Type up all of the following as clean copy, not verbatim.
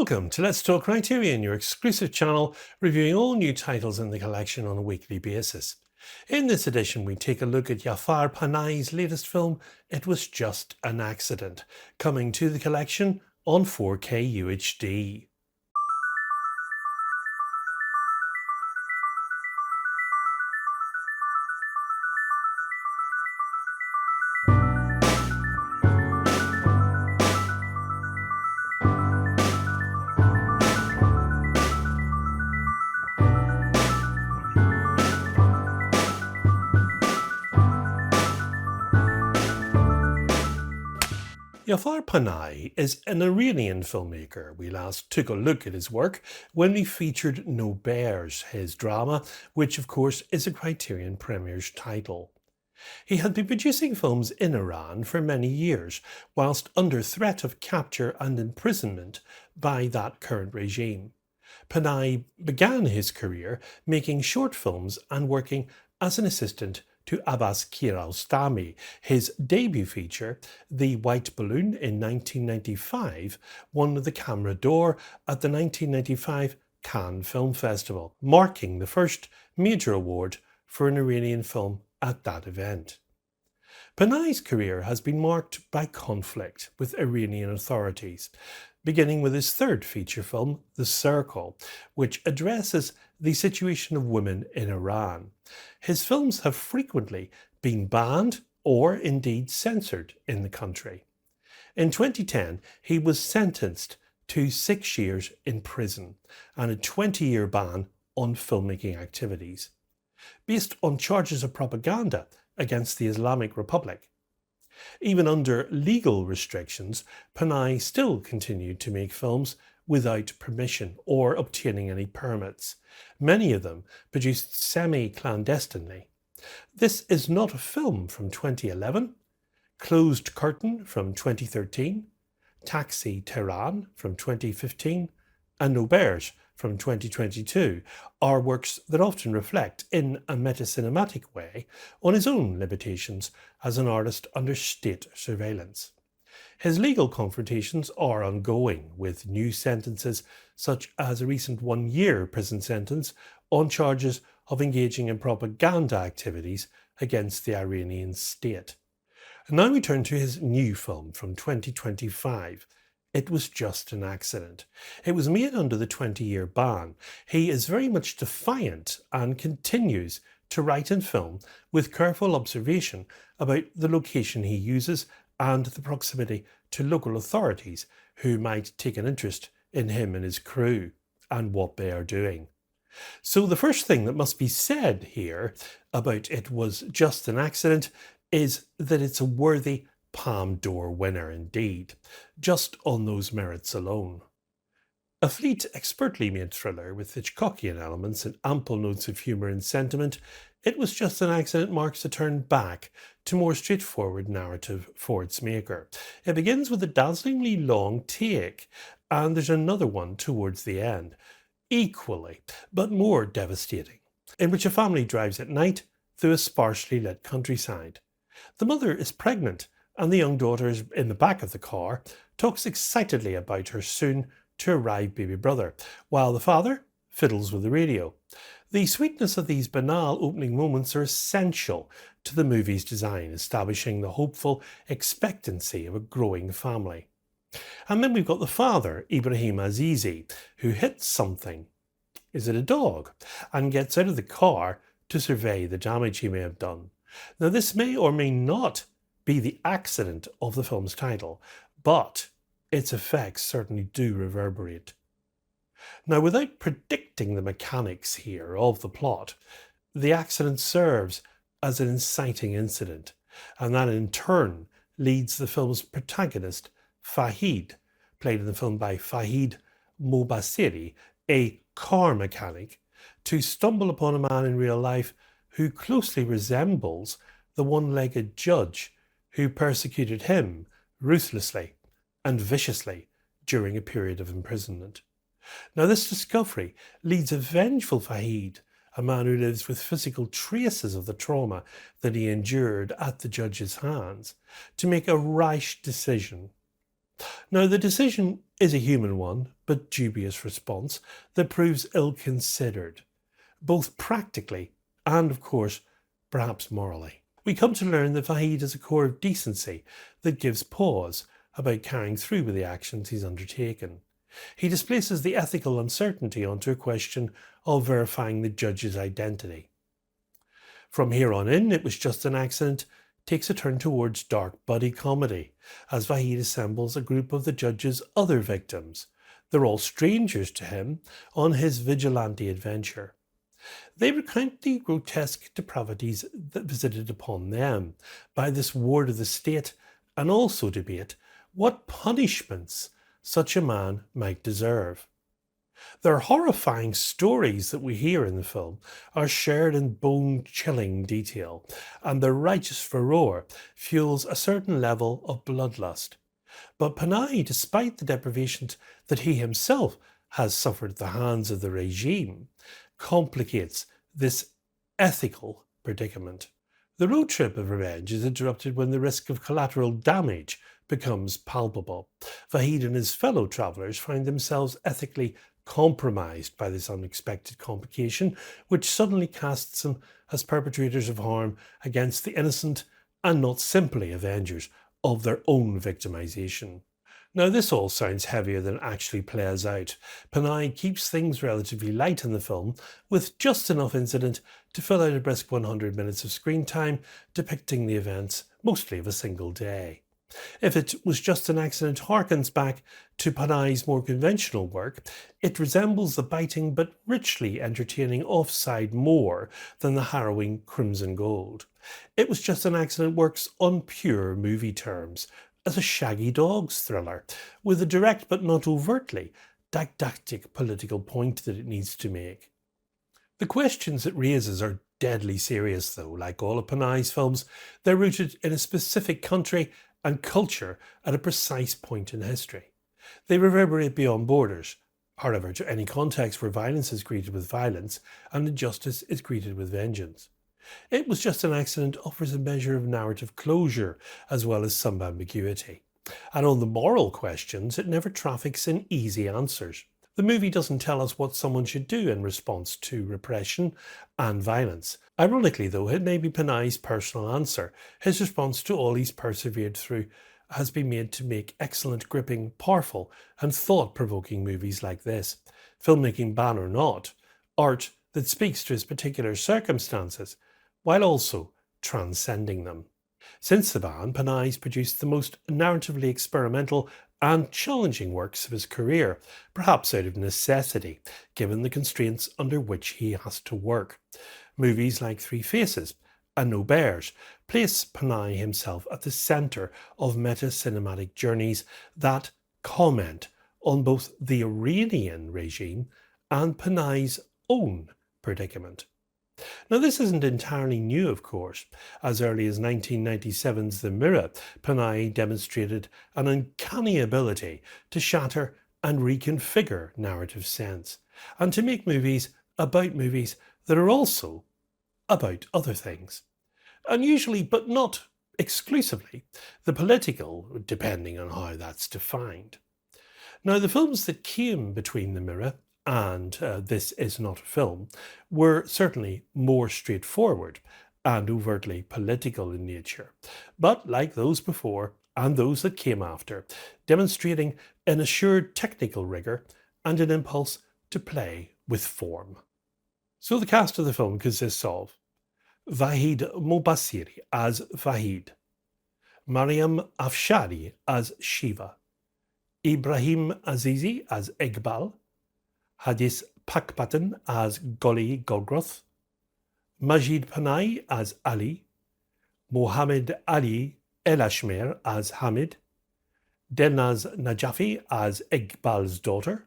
Welcome to Let's Talk Criterion, your exclusive channel reviewing all new titles in the collection on a weekly basis. In this edition, we take a look at Jafar Panahi's latest film, It Was Just an Accident, coming to the collection on 4K UHD. Jafar Panahi is an Iranian filmmaker. We last took a look at his work when we featured No Bears, his drama, which of course is a Criterion Premier's title. He had been producing films in Iran for many years, whilst under threat of capture and imprisonment by that current regime. Panahi began his career making short films and working as an assistant to Abbas Kiarostami. His debut feature, The White Balloon in 1995, won the Camera d'Or at the 1995 Cannes Film Festival, marking the first major award for an Iranian film at that event. Panahi's career has been marked by conflict with Iranian authorities, beginning with his third feature film, The Circle, which addresses the situation of women in Iran. His films have frequently been banned or indeed censored in the country. In 2010, he was sentenced to 6 years in prison and a 20-year ban on filmmaking activities, based on charges of propaganda against the Islamic Republic. Even under legal restrictions, Panahi still continued to make films without permission or obtaining any permits, many of them produced semi-clandestinely. This is Not a Film from 2011, Closed Curtain from 2013, Taxi Tehran from 2015, and No Bears from 2022 are works that often reflect in a meta-cinematic way on his own limitations as an artist under state surveillance. His legal confrontations are ongoing, with new sentences such as a recent 1-year prison sentence on charges of engaging in propaganda activities against the Iranian state. And now we turn to his new film from 2025, It Was Just an Accident. It was made under the 20-year ban. He is very much defiant and continues to write and film with careful observation about the location he uses and the proximity to local authorities who might take an interest in him and his crew and what they are doing. So the first thing that must be said here about It Was Just an Accident is that it's a worthy Palme d'Or winner indeed, just on those merits alone. A fleet, expertly made thriller with Hitchcockian elements and ample notes of humour and sentiment, It Was Just an Accident marks a turn back to more straightforward narrative for its maker. It begins with a dazzlingly long take, and there's another one towards the end, equally, but more devastating, in which a family drives at night through a sparsely lit countryside. The mother is pregnant, and the young daughter is in the back of the car, talks excitedly about her soon-to-arrive baby brother, while the father fiddles with the radio. The sweetness of these banal opening moments are essential to the movie's design, establishing the hopeful expectancy of a growing family. And then we've got the father, Ibrahim Azizi, who hits something. Is it a dog? And gets out of the car to survey the damage he may have done. Now, this may or may not be the accident of the film's title, but its effects certainly do reverberate. Now, without predicting the mechanics here of the plot, the accident serves as an inciting incident, and that in turn leads the film's protagonist, Fahid, played in the film by Fahid Mobasiri, a car mechanic, to stumble upon a man in real life who closely resembles the one-legged judge who persecuted him ruthlessly and viciously during a period of imprisonment. Now, this discovery leads a vengeful Fahid, a man who lives with physical traces of the trauma that he endured at the judge's hands, to make a rash decision. Now, the decision is a human one, but dubious response that proves ill-considered, both practically and, of course, perhaps morally. We come to learn that Vahid has a core of decency that gives pause about carrying through with the actions he's undertaken. He displaces the ethical uncertainty onto a question of verifying the judge's identity. From here on in, It Was Just an Accident takes a turn towards dark buddy comedy, as Vahid assembles a group of the judge's other victims. They're all strangers to him on his vigilante adventure. They recount the grotesque depravities that visited upon them by this ward of the state, and also debate what punishments such a man might deserve. Their horrifying stories that we hear in the film are shared in bone-chilling detail, and their righteous furore fuels a certain level of bloodlust. But Panahi, despite the deprivations that he himself has suffered at the hands of the regime, complicates this ethical predicament. The road trip of revenge is interrupted when the risk of collateral damage becomes palpable. Vahid and his fellow travellers find themselves ethically compromised by this unexpected complication, which suddenly casts them as perpetrators of harm against the innocent and not simply avengers of their own victimization. Now, this all sounds heavier than it actually plays out. Panahi keeps things relatively light in the film, with just enough incident to fill out a brisk 100 minutes of screen time, depicting the events mostly of a single day. If It Was Just an Accident harkens back to Panahi's more conventional work, it resembles the biting but richly entertaining Offside more than the harrowing Crimson Gold. It Was Just an Accident works on pure movie terms, as a shaggy dog's thriller, with a direct but not overtly didactic political point that it needs to make. The questions it raises are deadly serious though. Like all of Panahi's films, they're rooted in a specific country and culture at a precise point in history. They reverberate beyond borders, however, to any context where violence is greeted with violence and injustice is greeted with vengeance. It Was Just an Accident offers a measure of narrative closure as well as some ambiguity. And on the moral questions, it never traffics in easy answers. The movie doesn't tell us what someone should do in response to repression and violence. Ironically though, it may be Panahi's personal answer. His response to all he's persevered through has been made to make excellent, gripping, powerful and thought-provoking movies like this. Filmmaking ban or not, art that speaks to his particular circumstances, while also transcending them. Since the ban, Panahi's produced the most narratively experimental and challenging works of his career, perhaps out of necessity, given the constraints under which he has to work. Movies like Three Faces and No Bears place Panahi himself at the centre of meta-cinematic journeys that comment on both the Iranian regime and Panahi's own predicament. Now, this isn't entirely new, of course. As early as 1997's The Mirror, Panahi demonstrated an uncanny ability to shatter and reconfigure narrative sense, and to make movies about movies that are also about other things. Unusually, but not exclusively, the political, depending on how that's defined. Now, the films that came between The Mirror and This Is Not a Film were certainly more straightforward and overtly political in nature, but like those before and those that came after, demonstrating an assured technical rigour and an impulse to play with form. So the cast of the film consists of Vahid Mobassiri as Vahid, Mariam Afshari as Shiva, Ibrahim Azizi as Iqbal, Hadis Pakpatan as Goli Golgroth, Majid Panahi as Ali, Mohammed Ali Elashmer as Hamid, Delnaz Najafi as Iqbal's daughter,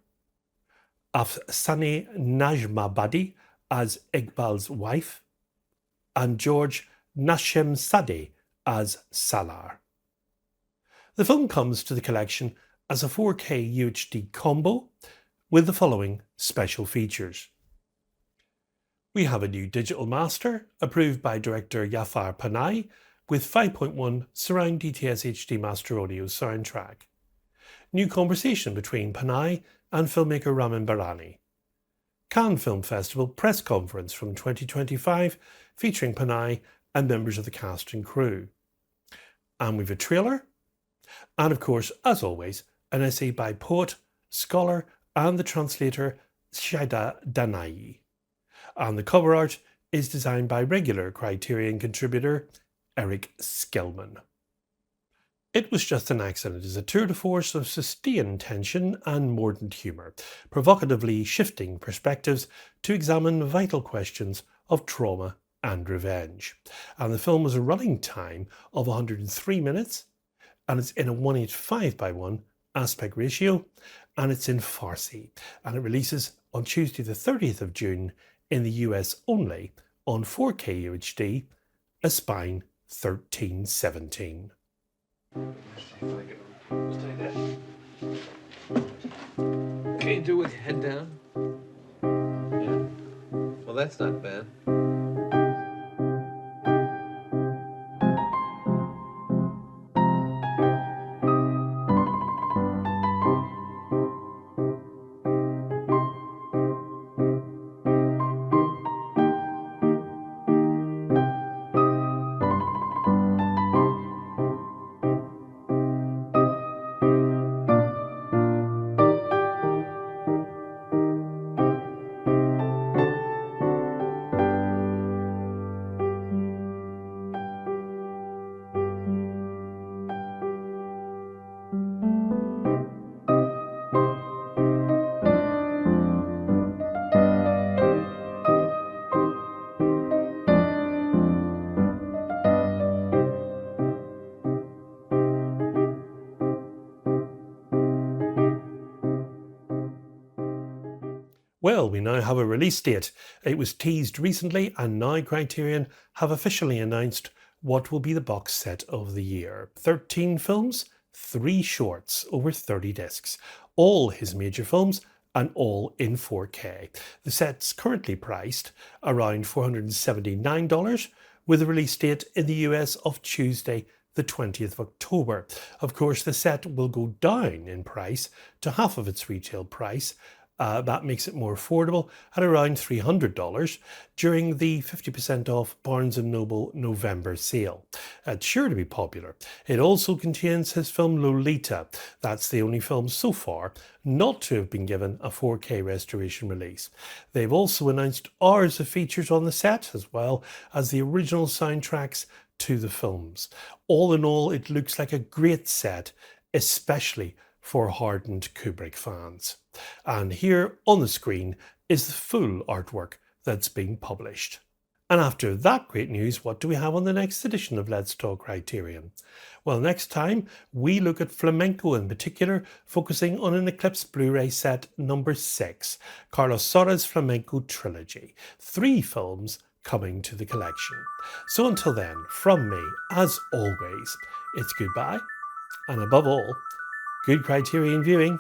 Afsane Najmabadi as Iqbal's wife, and George Nashemzadeh as Salar. The film comes to the collection as a 4K UHD combo with the following special features. We have a new digital master approved by director Jafar Panahi with 5.1 surround DTS HD master audio soundtrack. new conversation between Panahi and filmmaker Ramin Barani. Cannes Film Festival press conference from 2025 featuring Panahi and members of the cast and crew. And we've a trailer, and of course, as always, an essay by poet, scholar and the translator Shaida Danai. And the cover art is designed by regular Criterion contributor Eric Skillman. It Was Just an Accident is a tour de force of sustained tension and mordant humour, provocatively shifting perspectives to examine vital questions of trauma and revenge. And the film has a running time of 103 minutes, and it's in a 1:5:1 aspect ratio, and it's in Farsi, and it releases on Tuesday the 30th of June in the US only on 4K UHD, a spine 1317. Can you do it head down? Yeah. Well, that's not bad. Well, we now have a release date. It was teased recently, and now Criterion have officially announced what will be the box set of the year. 13 films, 3 shorts, over 30 discs. All his major films and all in 4K. The set's currently priced around $479 with a release date in the US of Tuesday the 20th of October. Of course, the set will go down in price to half of its retail price. That makes it more affordable at around $300 during the 50% off Barnes & Noble November sale. It's sure to be popular. It also contains his film Lolita. That's the only film so far not to have been given a 4K restoration release. They've also announced hours of features on the set, as well as the original soundtracks to the films. All in all, it looks like a great set, especially for hardened Kubrick fans. And here on the screen is the full artwork that's being published. And after that great news, what do we have on the next edition of Let's Talk Criterion? Well, next time we look at flamenco in particular, focusing on an Eclipse Blu-ray set number 6, Carlos Saura's Flamenco Trilogy. 3 films coming to the collection. So until then, from me, as always, it's goodbye, and above all, good Criterion viewing.